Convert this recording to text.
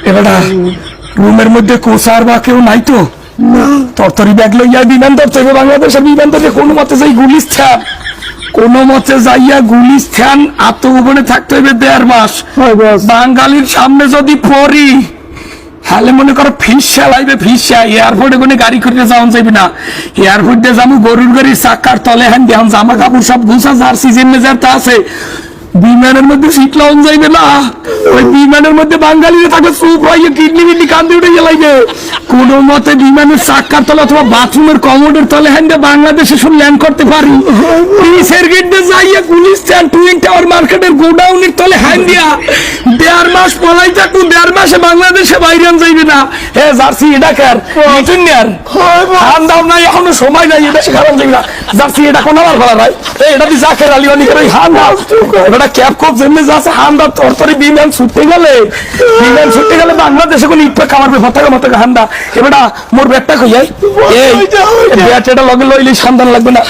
এবারে রুমের মধ্যে কোসার বা কেউ নাই তো? তরতরি ব্যাগ লইয়া বিমান ধরতে হবে বাংলাদেশের বিমান ধরে কোনো মতে যাই গুলিস্তান, কোনো মতে যাইয়া গুলিস্তান আত্মগোপনে থাকতে হইবে 1.5 মাস। বাঙালির সামনে যদি পড়ি তাহলে মনে করো ফিস চালাইবে, ফিস এয়ারপোর্টে কোনো গাড়ি করে যাওয়া যাবে না। এয়ারপোর্ট দিয়ে যাবো গরুর গাড়ির চাকার তলে হ্যান দিয়ে জামা কাপড় সব গুছা যার সিজন মেজার তা আছে। বিমানের মধ্যে সিট লাউন যাইবে না, ওই বিমানের মধ্যে বাঙালিরা থাকে চুপ হইয়া কিডনি মিডনি কান্দে উঠে গেলাইবে। কোন মতে বিমানের চাকার তলে অথবা বাথরুমের কমোডের তলে হ্যান্ডে বাংলাদেশে শুধু ল্যান্ড করতে পারি। পিসের গেটে যাইয়া গুলিস্তান টুইন টাওয়ার মার্কেটের গোডাউনের তলে হ্যান্ড দিয়া 1.5 মাস পলাই থাকুন, 1.5 মাসে বাংলাদেশে বাইরে যাইবে না। হে জার্সি এটা কার খান দাম নাই, এখনো সময় নাই, এটা খারাপ যাইবে না। জার্সি এটা কোন আমার ভালো নাই, এটা দিয়ে জাকের আলী অনেক হান দাও এটা ক্যাপ কোপ যেমনি যাচ্ছে হান দাও। তরতরি বিমান ছুটতে গেলে বাংলাদেশে কোন ইট কামারবে ফটাকা মতো হান্দা। এবার মোর ব্যাগটা কই এই ব্যাট এটা লগে লইলে সন্ধান লাগবে না।